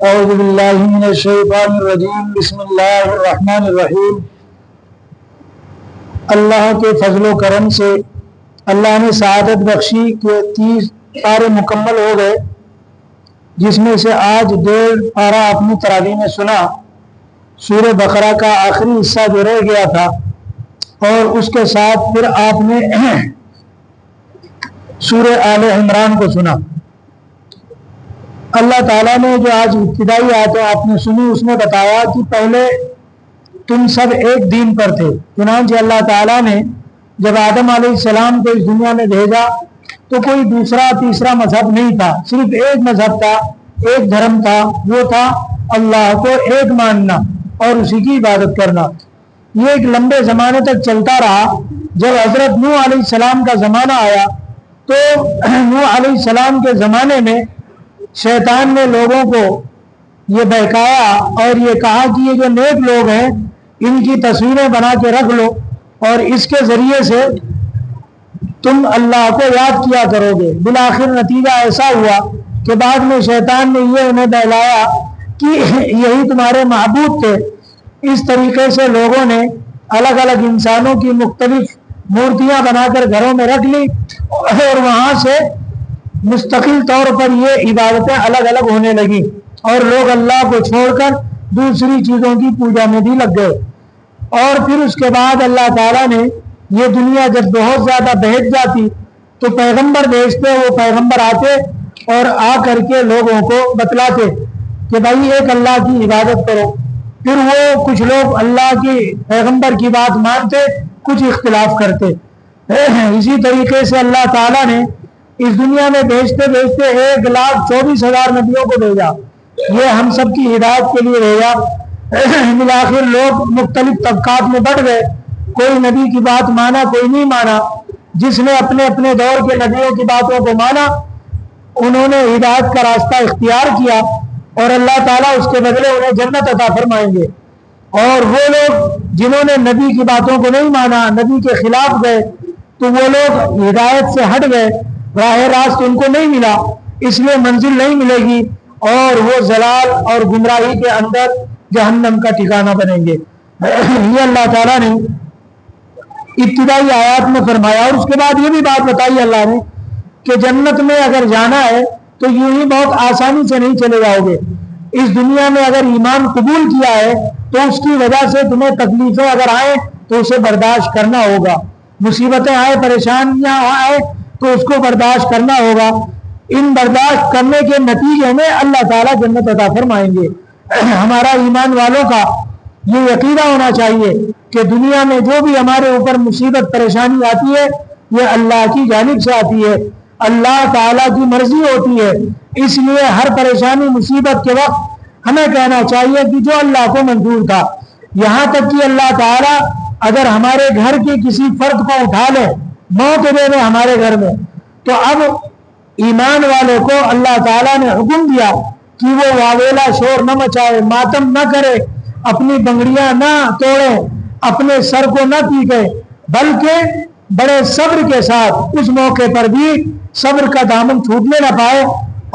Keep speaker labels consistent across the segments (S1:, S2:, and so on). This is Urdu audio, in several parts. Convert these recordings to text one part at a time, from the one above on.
S1: اعوذ باللہ من الشیطان الرجیم بسم اللہ الرحمن الرحیم۔ اللہ کے فضل و کرم سے اللہ نے سعادت بخشی کہ 30 پارے مکمل ہو گئے، جس میں سے آج 1.5 پارہ اپنی تراویح میں سنا۔ سورہ بقرہ کا آخری حصہ جو رہ گیا تھا، اور اس کے ساتھ پھر آپ نے سورہ آل عمران کو سنا۔ اللہ تعالیٰ نے جو آج ابتدائی آیتیں آپ نے سنی، اس میں بتایا کہ پہلے تم سب ایک دین پر تھے۔ چنانچہ اللہ تعالیٰ نے جب آدم علیہ السلام کو اس دنیا میں بھیجا تو کوئی دوسرا تیسرا مذہب نہیں تھا، صرف ایک مذہب تھا، ایک دھرم تھا، وہ تھا اللہ کو ایک ماننا اور اسی کی عبادت کرنا۔ یہ ایک لمبے زمانے تک چلتا رہا۔ جب حضرت نوح علیہ السلام کا زمانہ آیا تو نوح علیہ السلام کے زمانے میں شیطان نے لوگوں کو یہ بہکایا اور یہ کہا کہ یہ جو نیک لوگ ہیں ان کی تصویریں بنا کے رکھ لو اور اس کے ذریعے سے تم اللہ کو یاد کیا کرو گے۔ بالآخر نتیجہ ایسا ہوا کہ بعد میں شیطان نے یہ انہیں بہلایا کہ یہی تمہارے معبود تھے۔ اس طریقے سے لوگوں نے الگ الگ انسانوں کی مختلف مورتیاں بنا کر گھروں میں رکھ لی اور وہاں سے مستقل طور پر یہ عبادتیں الگ الگ ہونے لگی اور لوگ اللہ کو چھوڑ کر دوسری چیزوں کی پوجا میں بھی لگ گئے۔ اور پھر اس کے بعد اللہ تعالیٰ نے یہ دنیا جب بہت زیادہ بہت جاتی تو پیغمبر بھیجتے، وہ پیغمبر آتے اور آ کر کے لوگوں کو بتلاتے کہ بھائی ایک اللہ کی عبادت کرو۔ پھر وہ کچھ لوگ اللہ کی پیغمبر کی بات مانتے، کچھ اختلاف کرتے۔ اسی طریقے سے اللہ تعالیٰ نے اس دنیا میں بھیجتے بھیجتے 1,24,000 نبیوں کو بھیجا۔ یہ ہم سب کی ہدایت کے لیے بھیجا۔ بالآخر لوگ مختلف طبقات میں بڑھ گئے، کوئی نبی کی بات مانا، کوئی نہیں مانا۔ جس نے اپنے اپنے دور کے نبیوں کی باتوں کو مانا انہوں نے ہدایت کا راستہ اختیار کیا اور اللہ تعالیٰ اس کے بدلے انہیں جنت عطا فرمائیں گے۔ اور وہ لوگ جنہوں نے نبی کی باتوں کو نہیں مانا، نبی کے خلاف گئے، تو وہ لوگ ہدایت سے ہٹ گئے، راہ راست ان کو نہیں ملا، اس لیے منزل نہیں ملے گی اور وہ ضلال اور گمراہی کے اندر جہنم کا ٹھکانہ بنیں گے۔ یہ اللہ تعالیٰ نے ابتدائی آیات میں فرمایا۔ اور اس کے بعد یہ بھی بات بتائی اللہ نے کہ جنت میں اگر جانا ہے تو یوں ہی بہت آسانی سے نہیں چلے جاؤ گے۔ اس دنیا میں اگر ایمان قبول کیا ہے تو اس کی وجہ سے تمہیں تکلیفیں اگر آئیں تو اسے برداشت کرنا ہوگا، مصیبتیں آئے، پریشانیاں آئے تو اس کو برداشت کرنا ہوگا۔ ان برداشت کرنے کے نتیجے میں اللہ تعالیٰ جنت عطا فرمائیں گے۔ ہمارا ایمان والوں کا یہ عقیدہ ہونا چاہیے کہ دنیا میں جو بھی ہمارے اوپر مصیبت پریشانی آتی ہے یہ اللہ کی جانب سے آتی ہے، اللہ تعالیٰ کی مرضی ہوتی ہے۔ اس لیے ہر پریشانی مصیبت کے وقت ہمیں کہنا چاہیے کہ جو اللہ کو منظور تھا، یہاں تک کہ اللہ تعالیٰ اگر ہمارے گھر کے کسی فرد کو اٹھا لے، موت دے دے ہمارے گھر میں، تو اب ایمان والے کو اللہ تعالیٰ نے حکم دیا کہ وہ واویلا شور نہ مچائے، ماتم نہ کرے، اپنی بنگڑیاں نہ توڑے، اپنے سر کو نہ پیٹے، بلکہ بڑے صبر کے ساتھ اس موقع پر بھی صبر کا دامن چھوٹنے نہ پائے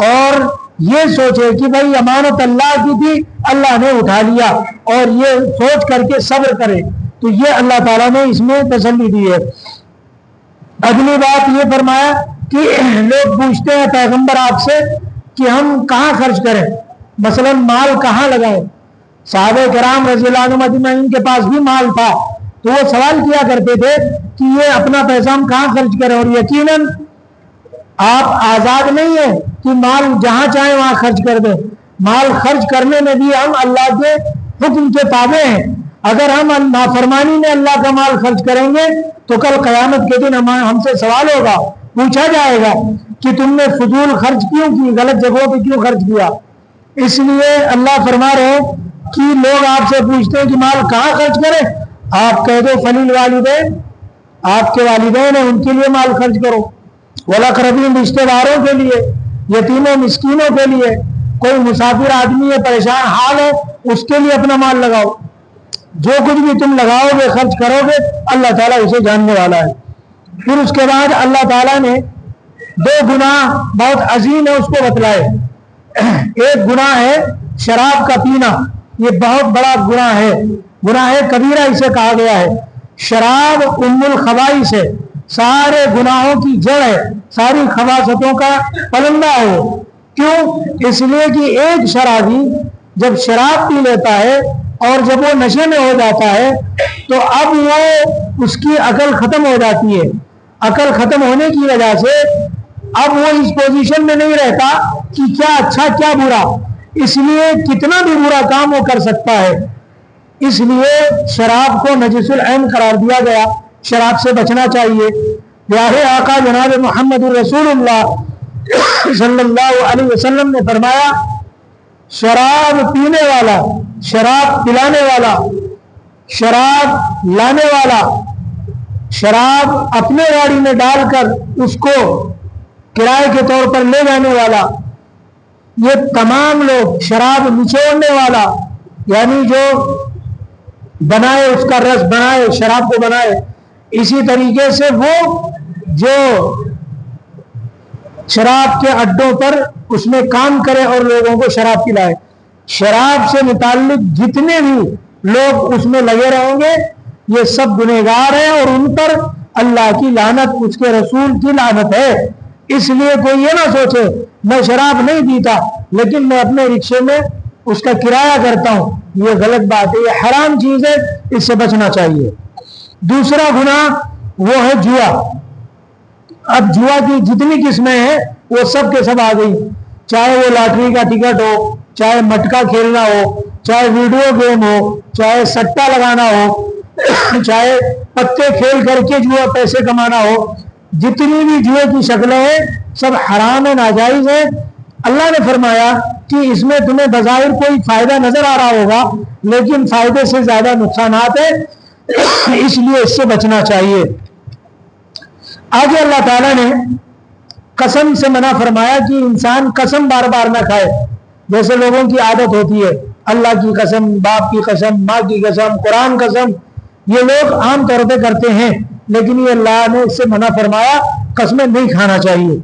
S1: اور یہ سوچے کہ بھائی امانت اللہ کی تھی، اللہ نے اٹھا لیا، اور یہ سوچ کر کے صبر کرے۔ تو یہ اللہ تعالیٰ نے اس میں تسلی دی ہے۔ اگلی بات یہ فرمایا کہ لوگ پوچھتے ہیں پیغمبر آپ سے کہ ہم کہاں خرچ کریں، مثلا مال کہاں لگائیں۔ صحابہ کرام رضی اللہ عنہم اجمعین کے پاس بھی مال تھا تو وہ سوال کیا کرتے تھے کہ یہ اپنا پیسہ ہم کہاں خرچ کریں، اور یقیناً آپ آزاد نہیں ہیں کہ مال جہاں چاہیں وہاں خرچ کر دیں۔ مال خرچ کرنے میں بھی ہم اللہ کے حکم کے تابع ہیں۔ اگر ہم نافرمانی میں اللہ کا مال خرچ کریں گے تو کل قیامت کے دن ہم سے سوال ہوگا، پوچھا جائے گا کہ تم نے فضول خرچ کیوں کی، غلط جگہوں پہ کیوں خرچ کیا۔ اس لیے اللہ فرما رہے ہیں کہ لوگ آپ سے پوچھتے ہیں کہ مال کہاں خرچ کریں، آپ کہہ دو فلیل والدین، آپ کے والدین ہیں ان کے لیے مال خرچ کرو، والاقربین رشتہ داروں کے لیے، یتیموں مسکینوں کے لیے، کوئی مسافر آدمی ہے پریشان حال ہے اس کے لیے اپنا مال لگاؤ۔ جو کچھ بھی تم لگاؤ گے خرچ کرو گے اللہ تعالیٰ اسے جاننے والا ہے۔ پھر اس کے بعد اللہ تعالیٰ نے 2 گناہ بہت عظیم ہے اس کو بتلائے۔ ایک گناہ ہے شراب کا پینا، یہ بہت بڑا گناہ ہے، گناہ کبیرہ اسے کہا گیا ہے۔ شراب ام الخبائث ہے، سارے گناہوں کی جڑ ہے، ساری خباثتوں کا پلندہ ہے۔ کیوں؟ اس لیے کہ ایک شرابی جب شراب پی لیتا ہے اور جب وہ نشے میں ہو جاتا ہے تو اب وہ اس کی عقل ختم ہو جاتی ہے۔ عقل ختم ہونے کی وجہ سے اب وہ اس پوزیشن میں نہیں رہتا کہ کیا اچھا کیا برا، اس لیے کتنا بھی برا کام وہ کر سکتا ہے۔ اس لیے شراب کو نجس العین قرار دیا گیا، شراب سے بچنا چاہیے۔ پیارے آقا جناب محمد رسول اللہ صلی اللہ علیہ وسلم نے فرمایا، شراب پینے والا، شراب پلانے والا، شراب لانے والا، شراب اپنے گاڑی میں ڈال کر اس کو کرائے کے طور پر لے جانے والا، یہ تمام لوگ، شراب نچوڑنے والا یعنی جو بنائے، اس کا رس بنائے، شراب کو بنائے، اسی طریقے سے وہ جو شراب کے اڈوں پر اس میں کام کرے اور لوگوں کو شراب پلائے، شراب سے متعلق جتنے بھی لوگ اس میں لگے رہیں گے یہ سب گنہگار ہیں اور ان پر اللہ کی لعنت، اس کے رسول کی لعنت ہے۔ اس لیے کوئی یہ نہ سوچے میں شراب نہیں پیتا لیکن میں اپنے رکشے میں اس کا کرایہ کرتا ہوں، یہ غلط بات ہے، یہ حرام چیز ہے، اس سے بچنا چاہیے۔ دوسرا گناہ وہ ہے جوا۔ اب جوا کی جتنی قسمیں ہیں وہ سب کے سب آ گئی، چاہے وہ لاٹری کا ٹکٹ ہو، چاہے مٹکا کھیلنا ہو، چاہے ویڈیو گیم ہو، چاہے سٹا لگانا ہو، چاہے پتے کھیل کر کے جوا پیسے کمانا ہو، جتنی بھی جوے کی شکلیں ہیں سب حرام ہے، ناجائز ہے۔ اللہ نے فرمایا کہ اس میں تمہیں بظاہر کوئی فائدہ نظر آ رہا ہوگا لیکن فائدے سے زیادہ نقصانات ہیں، اس لیے اس سے بچنا چاہیے۔ آگے اللہ تعالیٰ نے قسم سے منع فرمایا کہ انسان قسم بار بار نہ کھائے، جیسے لوگوں کی عادت ہوتی ہے، اللہ کی قسم، باپ کی قسم، ماں کی قسم، قرآن قسم، یہ لوگ عام طور پہ کرتے ہیں، لیکن یہ اللہ نے اس سے منع فرمایا، قسمیں نہیں کھانا چاہیے۔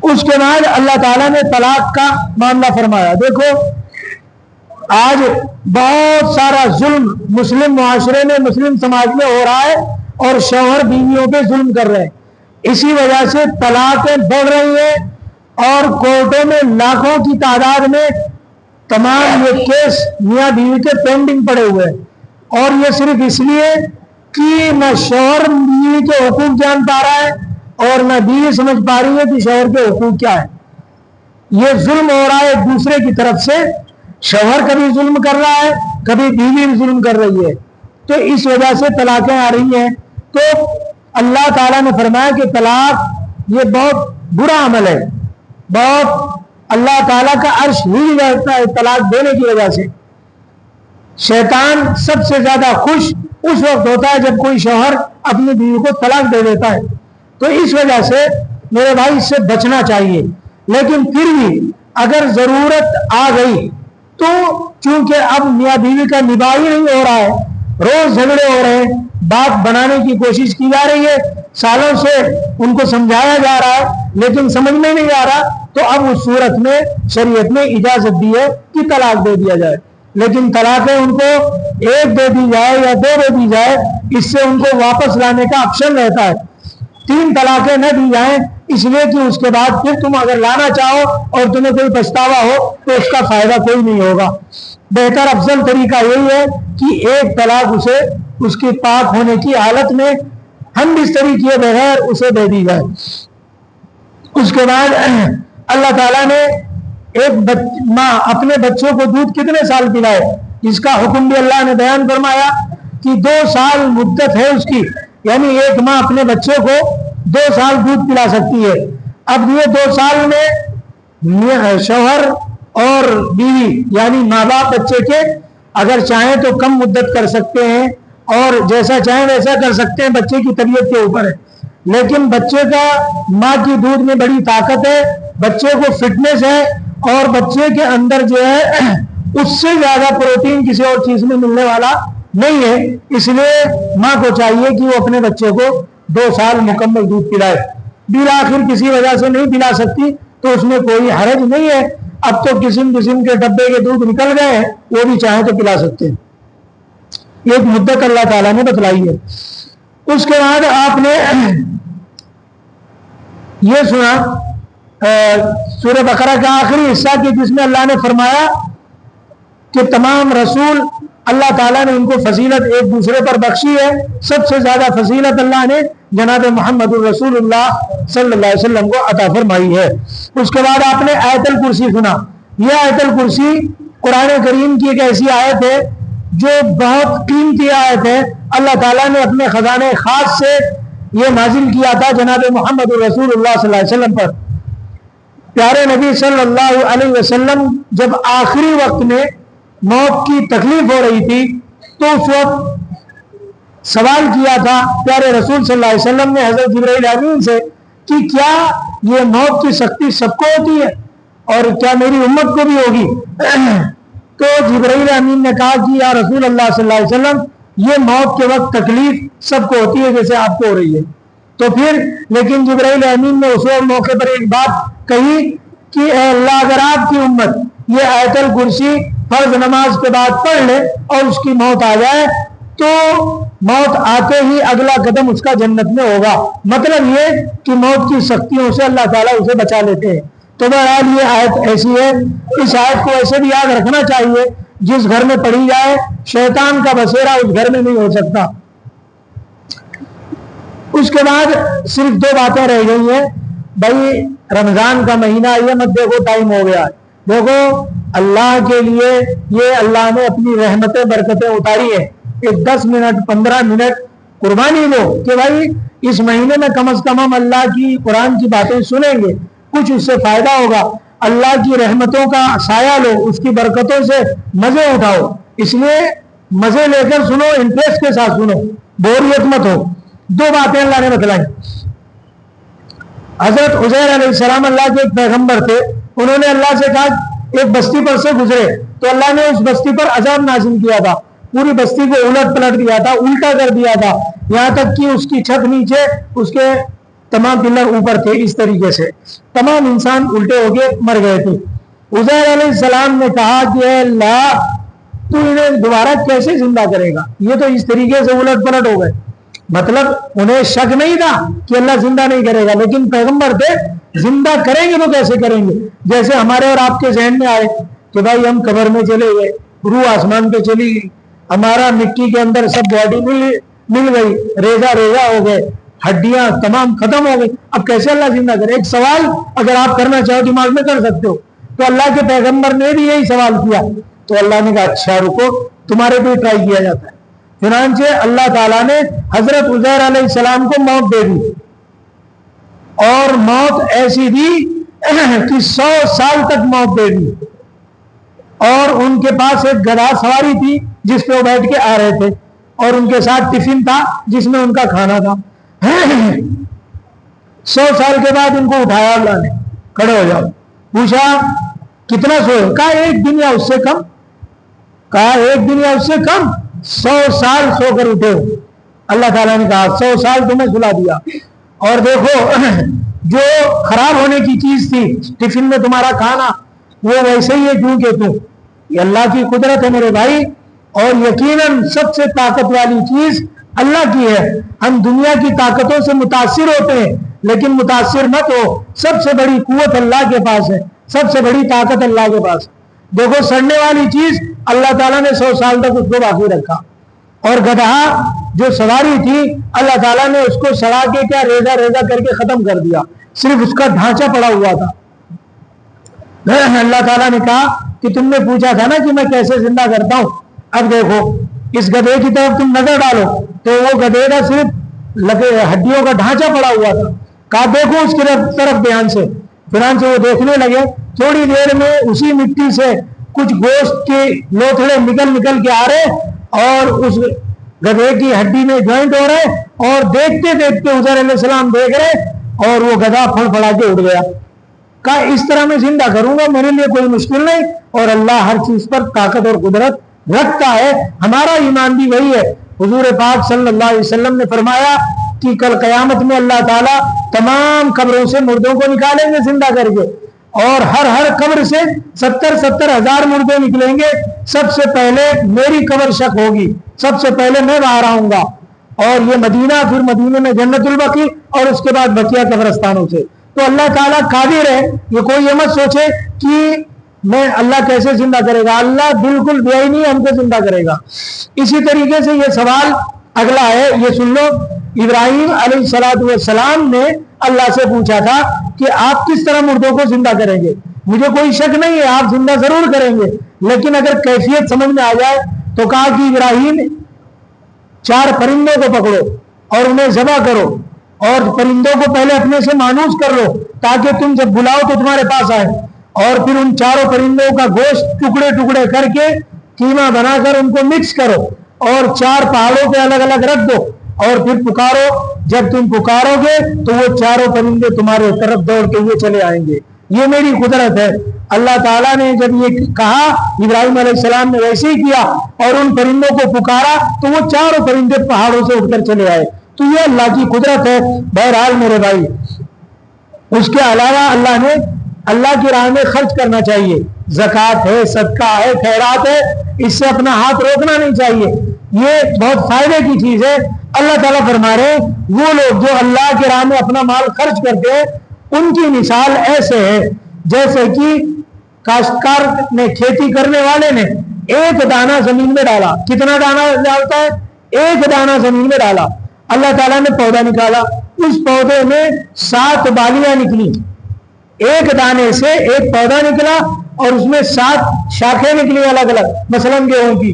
S1: اس کے بعد اللہ تعالیٰ نے طلاق کا معاملہ فرمایا۔ دیکھو آج بہت سارا ظلم مسلم معاشرے میں، مسلم سماج میں ہو رہا ہے اور شوہر بیویوں پہ ظلم کر رہے ہیں، اسی وجہ سے طلاقیں بڑھ رہی ہیں اور کورٹوں میں لاکھوں کی تعداد میں تمام یہ کیس میاں بیوی کے پینڈنگ پڑے ہوئے ہیں، اور یہ صرف اس لیے کہ نہ شوہر بیوی کے حقوق جان پا رہا ہے اور نہ بیوی سمجھ پا رہی ہے کہ شوہر کے حقوق کیا ہے۔ یہ ظلم ہو رہا ہے ایک دوسرے کی طرف سے، شوہر کبھی ظلم کر رہا ہے، کبھی بیوی بھی ظلم کر رہی ہے، تو اس وجہ سے طلاقیں آ رہی ہیں۔ تو اللہ تعالیٰ نے فرمایا کہ طلاق یہ بہت برا عمل ہے، بہت اللہ تعالیٰ کا عرش ہل جاتا ہے طلاق دینے کی وجہ سے۔ شیطان سب سے زیادہ خوش اس وقت ہوتا ہے جب کوئی شوہر اپنی بیوی کو طلاق دے دیتا ہے، تو اس وجہ سے میرے بھائی اس سے بچنا چاہیے۔ لیکن پھر بھی اگر ضرورت آ گئی تو چونکہ اب میاں بیوی کا نباہ ہی نہیں ہو رہا ہے، روز جھگڑے ہو رہے ہیں، بات بنانے کی کوشش کی جا رہی ہے، سالوں سے ان کو سمجھایا جا رہا ہے لیکن سمجھ میں نہیں آ رہا، تو اب اس صورت میں شریعت نے اجازت دی ہے کہ طلاق دے دیا جائے۔ لیکن طلاقیں ان کو ایک دے دی جائے یا دو دے دی جائے، اس سے ان کو واپس لانے کا آپشن رہتا ہے۔ 3 طلاقیں نہ دی جائیں، اس لیے کہ اس کے بعد پھر تم اگر لانا چاہو اور تمہیں کوئی پچھتاوا ہو تو اس کا فائدہ کوئی نہیں ہوگا۔ بہتر افضل طریقہ یہی ہے کہ ایک طلاق اسے اس کی پاک ہونے کی حالت میں ہم بستری کیے بغیر اسے دے دی جائے۔ اس کے بعد اللہ تعالیٰ نے ایک ماں اپنے بچوں کو دودھ کتنے سال پلائے، اس کا حکم بھی اللہ نے بیان فرمایا کہ 2 سال مدت ہے اس کی، یعنی ایک ماں اپنے بچے کو 2 سال دودھ پلا سکتی ہے۔ اب یہ 2 سال میں شوہر اور بیوی یعنی ماں باپ بچے کے اگر چاہیں تو کم مدت کر سکتے ہیں اور جیسا چاہیں ویسا کر سکتے ہیں، بچے کی طبیعت کے اوپر ہے، لیکن بچے کا ماں کی دودھ میں بڑی طاقت ہے، بچے کو فٹنس ہے اور بچے کے اندر جو ہے اس سے زیادہ پروٹین کسی اور چیز میں ملنے والا نہیں ہے، اس لیے ماں کو چاہیے کہ وہ اپنے بچے کو 2 سال مکمل دودھ پلائے۔ بالآخر کسی وجہ سے نہیں پلا سکتی تو اس میں کوئی حرج نہیں ہے. اب تو قسم قسم کے ڈبے کے دودھ نکل گئے ہیں, وہ بھی چاہیں تو پلا سکتے ہیں. یہ ایک مدت اللہ تعالیٰ نے بتلائی ہے. اس کے بعد آپ نے یہ سنا سورہ بقرہ کا آخری حصہ کی, جس میں اللہ نے فرمایا کہ تمام رسول اللہ تعالیٰ نے ان کو فضیلت ایک دوسرے پر بخشی ہے. سب سے زیادہ فضیلت اللہ نے جناب محمد الرسول اللہ صلی اللہ علیہ وسلم کو عطا فرمائی ہے. اس کے بعد آپ نے آیت الکرسی سنا. یہ آیت الکرسی قرآن کریم کی ایک ایسی آیت ہے جو بہت قیمتی آیت ہے. اللہ تعالیٰ نے اپنے خزانے خاص سے یہ نازل کیا تھا جناب محمد الرسول اللہ صلی اللہ علیہ وسلم پر. پیارے نبی صلی اللہ علیہ وسلم جب آخری وقت میں موت کی تکلیف ہو رہی تھی تو اس وقت سوال کیا تھا پیارے رسول صلی اللہ علیہ وسلم نے حضرت جبرائیل امین سے کہ کیا یہ موت کی سختی سب کو ہوتی ہے اور کیا میری امت کو بھی ہوگی؟ تو جبرائیل امین نے کہا کہ یا رسول اللہ صلی اللہ علیہ وسلم یہ موت کے وقت تکلیف سب کو ہوتی ہے جیسے آپ کو ہو رہی ہے. تو پھر لیکن جبرائیل امین نے اس موقع پر ایک بات کہی کہ اے اللہ اگر آپ کی امت یہ آیت الکرسی فرض نماز کے بعد پڑھ لے اور اس کی موت آ جائے تو موت آتے ہی اگلا قدم اس کا جنت میں ہوگا. مطلب یہ کہ موت کی سختیوں سے اللہ تعالیٰ اسے بچا لیتے ہیں. تو بہرحال یہ آیت ایسی ہے, اس آیت کو ایسے بھی یاد رکھنا چاہیے جس گھر میں پڑھی جائے شیطان کا بسیرا اس گھر میں نہیں ہو سکتا. اس کے بعد صرف دو باتیں رہ گئی ہیں. بھائی رمضان کا مہینہ یہ مت دیکھو ٹائم ہو گیا, دیکھو اللہ کے لیے یہ اللہ نے اپنی رحمتیں برکتیں اتاری ہیں. ایک 10 منٹ 15 منٹ قربانی دو کہ بھائی اس مہینے میں کم از کم ہم اللہ کی قرآن کی باتیں سنیں گے, کچھ اس سے فائدہ ہوگا. اللہ کی رحمتوں کا سایہ لو, اس کی برکتوں سے مزے اٹھاؤ. اس لیے مزے لے کر سنو, انٹرسٹ کے ساتھ سنو, بوریت مت ہو. دو باتیں اللہ نے بتلائیں. حضرت عزیر علیہ السلام اللہ کے ایک پیغمبر تھے. انہوں نے اللہ سے کہا ایک بستی پر سے گزرے تو اللہ نے اس بستی پر عذاب نازل کیا تھا, پوری بستی کو الٹ پلٹ دیا تھا, الٹا کر دیا تھا, یہاں تک کہ اس کی چھت نیچے, اس کے تمام پلر اوپر تھے. اس طریقے سے تمام انسان الٹے ہو کے مر گئے تھے. عزیر علیہ السلام نے کہا کہ اے اللہ تو انہیں دوبارہ کیسے زندہ کرے گا, یہ تو اس طریقے سے الٹ پلٹ ہو گئے. مطلب انہیں شک نہیں تھا کہ اللہ زندہ نہیں کرے گا, لیکن پیغمبر تھے, زندہ کریں گے تو کیسے کریں گے. جیسے ہمارے اور آپ کے ذہن میں آئے کہ بھائی ہم قبر میں چلے گئے, روح آسمان پہ چلی گئی, ہمارا مٹی کے اندر سب باڈی مل گئی, ریزہ ہو گئے, ہڈیاں تمام ختم ہو گئی, اب کیسے اللہ زندہ کرے. ایک سوال اگر آپ کرنا چاہو دماغ میں کر سکتے ہو. تو اللہ کے پیغمبر نے بھی یہی سوال کیا تو اللہ نے کہا اچھا رکو, تمہارے پہ ٹرائی کیا جاتا ہے. چنانچہ اللہ تعالیٰ نے حضرت عزیر علیہ السلام کو موت دے دی, اور موت ایسی دی کہ 100 سال تک موت دے دی. اور ان کے پاس ایک گدھا سواری تھی جس پہ وہ بیٹھ کے آ رہے تھے, اور ان کے ساتھ ٹفن تھا جس میں ان کا کھانا تھا. 100 سال کے بعد ان کو اٹھایا اللہ نے, کھڑے ہو جاؤ. پوچھا کتنا سوئے, کہا 1 دن یا اس سے کم. کہا 1 دن یا اس سے کم, 100 سال سو کر اٹھے. اللہ تعالیٰ نے کہا 100 سال تمہیں سلا دیا. اور دیکھو جو خراب ہونے کی چیز تھی ٹفن میں تمہارا کھانا, وہ ویسے ہی ہے کیوں کہ تم. یہ اللہ کی قدرت ہے میرے بھائی, اور یقیناً سب سے طاقت والی چیز اللہ کی ہے. ہم دنیا کی طاقتوں سے متاثر ہوتے ہیں لیکن متاثر مت ہو, سب سے بڑی قوت اللہ کے پاس ہے, سب سے بڑی طاقت اللہ کے پاس. دیکھو سڑنے والی چیز اللہ تعالیٰ نے 100 سال تک اس کو باقی رکھا, اور گدھا جو سواری تھی اللہ تعالیٰ نے اس کو سڑا کے کیا ریزہ کر کے ختم کر دیا, صرف اس کا ڈھانچہ پڑا ہوا تھا. اللہ تعالیٰ نے کہا کہ تم نے پوچھا تھا نا کہ میں کیسے زندہ کرتا ہوں, اب دیکھو اس گدھے کی طرف تم نظر ڈالو تو وہ گدھے کا صرف ہڈیوں کا ڈھانچہ پڑا ہوا تھا. کہا دیکھو اس کی طرف دھیان سے. چنانچہ وہ دیکھنے لگے, تھوڑی دیر میں اسی مٹی سے کچھ گوشت کے لوتھڑے نکل کے آ رہے, اور اس گدھے کی ہڈی میں جوائنٹ ہو رہے, اور دیکھتے دیکھتے عزیر علیہ السلام دیکھ رہے, اور وہ گدھا پھڑ پھڑا کے اٹھ گیا. کہا اس طرح میں زندہ کروں گا, میرے لیے کوئی مشکل نہیں, اور اللہ ہر چیز پر طاقت اور قدرت رکھتا ہے. ہمارا ایمان بھی وہی ہے. حضور پاک صلی اللہ علیہ وسلم نے فرمایا کہ کل قیامت میں اللہ تعالیٰ تمام قبروں سے مردوں کو نکالیں گے زندہ کر کے. اور ہر قبر سے 70,000 مردے نکلیں گے. سب سے پہلے میری قبر شک ہوگی, سب سے پہلے میں باہر آؤں گا, اور یہ مدینہ, پھر مدینہ میں جنت البقیع, اور اس کے بعد بقیہ قبرستانوں سے. تو اللہ تعالیٰ قادر ہے. یہ کوئی یہ مت سوچے کہ میں اللہ کیسے زندہ کرے گا, اللہ بالکل بے نہیں ہم کو زندہ کرے گا. اسی طریقے سے یہ سوال اگلا ہے, یہ سن لو. ابراہیم علیہ السلام نے اللہ سے پوچھا تھا کہ آپ کس طرح مردوں کو زندہ کریں گے. مجھے کوئی شک نہیں ہے آپ زندہ ضرور کریں گے, لیکن اگر کیفیت سمجھ میں آ جائے تو کہا کہ ابراہیم 4 پرندوں کو پکڑو اور انہیں ذبح کرو, اور پرندوں کو پہلے اپنے سے مانوس کر لو تاکہ تم جب بلاؤ تو تمہارے پاس آئے, اور پھر ان 4 پرندوں کا گوشت ٹکڑے ٹکڑے کر کے قیمہ بنا کر ان کو مکس کرو, اور 4 پہاڑوں پہ الگ الگ رکھ دو, اور پھر پکارو. جب تم پکارو گے تو وہ 4 پرندے تمہارے طرف دوڑ کے یہ چلے آئیں گے. یہ میری قدرت ہے. اللہ تعالیٰ نے جب یہ کہا, ابراہیم علیہ السلام نے ویسے ہی کیا, اور ان پرندوں کو پکارا تو وہ 4 پرندے پہاڑوں سے اٹھ کر چلے آئے. تو یہ اللہ کی قدرت ہے. بہرحال میرے بھائی, اس کے علاوہ اللہ نے اللہ کی راہ میں خرچ کرنا چاہیے. زکوٰۃ ہے, صدقہ ہے, خیرات ہے, اس سے اپنا ہاتھ روکنا نہیں چاہیے. یہ بہت فائدے کی چیز ہے. اللہ تعالیٰ فرما رہے ہیں وہ لوگ جو اللہ کی راہ میں اپنا مال خرچ کرتے ہیں ان کی مثال ایسے ہے جیسے کہ کاشتکار نے, کھیتی کرنے والے نے ایک دانہ زمین میں ڈالا. کتنا دانہ ڈالتا ہے؟ ایک دانہ زمین میں ڈالا. اللہ تعالیٰ نے پودا نکالا, اس پودے میں 7 بالیاں نکلی. ایک دانے سے ایک پودا نکلا اور اس میں 7 شاخیں نکلی الگ الگ, مثلاً گیہوں کی,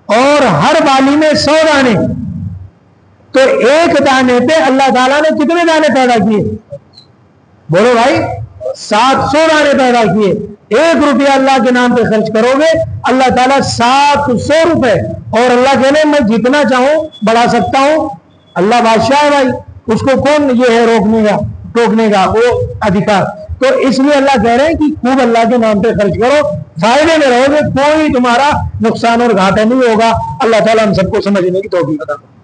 S1: اور ہر بالی میں 100 دانے. تو ایک دانے پہ اللہ تعالیٰ نے کتنے دانے پیدا کیے؟ بولو بھائی, 700 دانے پیدا کیے. 1 روپیہ اللہ کے نام پہ خرچ کرو گے, اللہ تعالیٰ 700 روپے, اور اللہ کہنے میں جتنا چاہوں بڑھا سکتا ہوں. اللہ بادشاہ ہے بھائی, اس کو کون یہ ہے روکنے کا وہ ادھیکار. تو اس لیے اللہ کہہ رہے ہیں کہ خوب اللہ کے نام پہ خرچ کرو, فائدے میں رہو گے, کوئی تمہارا نقصان اور گھاٹا نہیں ہوگا. اللہ تعالیٰ ہم سب کو سمجھنے کی توفیق عطا فرمائے.